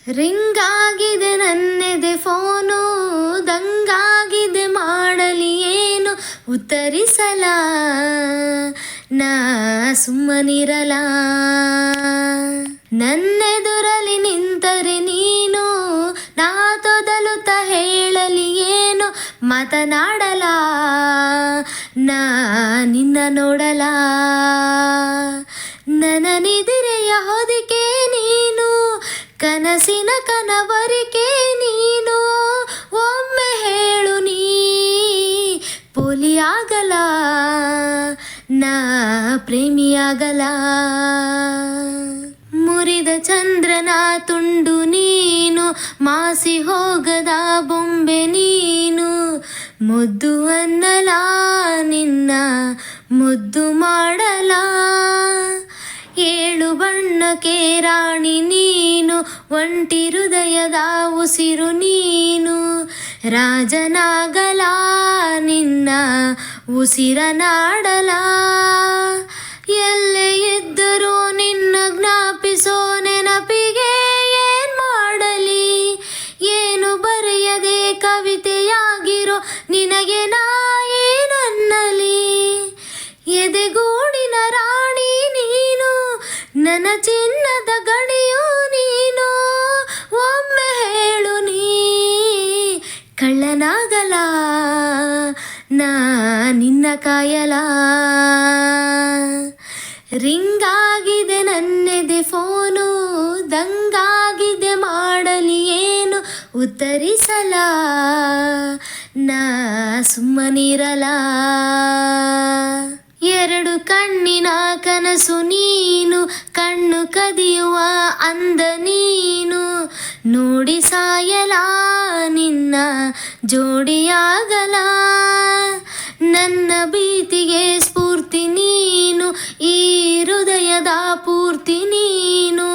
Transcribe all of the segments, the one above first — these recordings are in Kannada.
ರಿಂಗಾಗಿದೆ ನನ್ನೆದೆ ಫೋನು, ದಂಗಾಗಿದೆ ಮಾಡಲಿ ಏನು ಉತ್ತರಿಸಲ, ನಾ ಸುಮ್ಮನಿರಲ. ನನ್ನೆದುರಲಿ ನಿಂತರೆ ನೀನು, ನಾ ತೊದಲುತ್ತ ಹೇಳಲಿ ಏನು ಮಾತನಾಡಲ, ನಾ ನಿನ್ನ ನೋಡಲ. ನನ್ನ ನಿದಿರೆಯ ಹೊದಿಕೆ ನೀನು, ಕನಸಿನ ಕನವರಿಕೆ ನೀನು. ಒಮ್ಮೆ ಹೇಳು ನೀ ಪೋಲಿಯಾಗಲ, ನಾ ಪ್ರೇಮಿಯಾಗಲ. ಮುರಿದ ಚಂದ್ರನ ತುಂಡು ನೀನು, ಮಾಸಿ ಹೋಗದ ಬೊಂಬೆ ನೀನು. ಮುದ್ದು ಅನ್ನಲ ನಿನ್ನ ಮುದ್ದು ಮಾಡಲ, ಏಳು ಬಣ್ಣಕ್ಕೆ ರಾಣಿ ನೀನು, ಒಂಟಿ ಹೃದಯದ ಉಸಿರು ನೀನು. ರಾಜನಾಗಲ ನಿನ್ನ ಉಸಿರನಾಡಲ, ಎಲ್ಲೇ ಇದ್ದರೂ ನಿನ್ನ ಜ್ಞಾಪಿಸೋ ನೆನಪಿಗೆ ಏನ್ ಮಾಡಲಿ. ಏನು ಬರೆಯದೆ ಕವಿತೆಯಾಗಿರೋ ನಿನಗೆ ನಾ ಏನನ್ನಲಿ. ಎದೆಗೂಡಿನ ರಾಣಿ ನೀನು, ನನ್ನ ಚಿನ್ನದ ಗಣಿಯು ನೀನು. ಒಮ್ಮೆ ಹೇಳು ನೀ ಕಳ್ಳನಾಗಲ, ನಾ ನಿನ್ನ ಕಾಯಲ. ರಿಂಗಾಗಿದೆ ನನ್ನೆದೆ ಫೋನು, ದಂಗಾಗಿದೆ ಮಾಡಲಿ ಏನು ಉತ್ತರಿಸಲ, ನಾ ಸುಮ್ಮನಿರಲ. ಎರಡು ಕಣ್ಣಿನ ಕನಸು ನೀನು, ಕಣ್ಣು ಕದಿಯುವ ಅಂದ ನೀನು. ನೋಡಿ ಸಾಯಲ ನಿನ್ನ ಜೋಡಿಯಾಗಲ, ನನ್ನ ಭೀತಿಗೆ ಸ್ಫೂರ್ತಿ ನೀನು, ಈ ಹೃದಯದ ಪೂರ್ತಿ ನೀನು.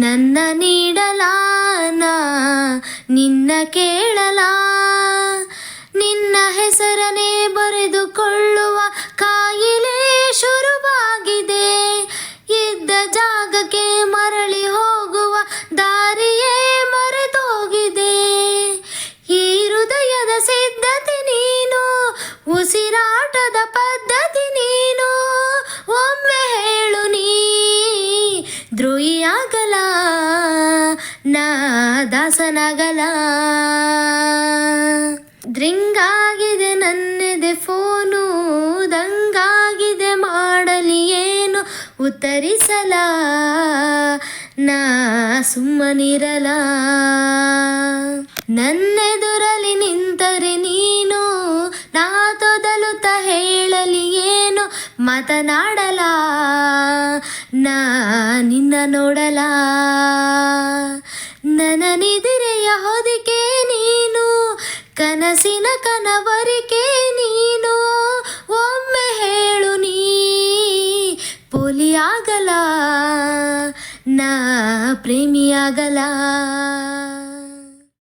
ನನ್ನ ನೀಡಲ ನಾ ನಿನ್ನ ಕೇಳಲ, ನಿನ್ನ ಹೆಸರನೇ ಬರೆದುಕೊಳ್ಳುವ ಕಾಯಿಲೆ ಶುರುವಾಗಿದೆ. ಇದ್ದ ಜಾಗಕ್ಕೆ ಮರಳಿ ಹೋಗುವ ದಾರಿಯೇ ಮರೆತೋಗಿದೆ. ಈ ಹೃದಯದ ಸಿದ್ಧತೆ ನೀನು, ಉಸಿರಾಟದ ಪದ್ಧತಿ ನೀನು. ಒಮ್ಮೆ ಹೇಳು ನೀ ದ್ರೋಹಿಯಾಗಲ, ನಾ ದಾಸನಾಗಲ. ರಿಂಗಾಗಿದೆ ನನ್ನೆದೆ ಫೋನು, ದಂಗಾಗಿದೆ ಮಾಡಲಿ ಏನು ಉತ್ತರಿಸಲ, ನಾ ಸುಮ್ಮನಿರಲ. ನನ್ನೆದುರಲಿ ನಿಂತರೆ ನೀನು, ನಾ ತೊದಲುತ್ತ ಹೇಳಲಿ ಏನು ಮಾತನಾಡಲ, ನಾ ನಿನ್ನ ನೋಡಲ. ನನ್ನ ನಿದಿರೆಯ ಹೊದಿಕೆ ನೀನು, ಕನಸಿನ ಕನವರಿಕೆ ನೀನು. ಒಮ್ಮೆ ಹೇಳು ನೀ ಪೋಲಿಯಾಗಲ, ನಾ ಪ್ರೇಮಿಯಾಗಲ.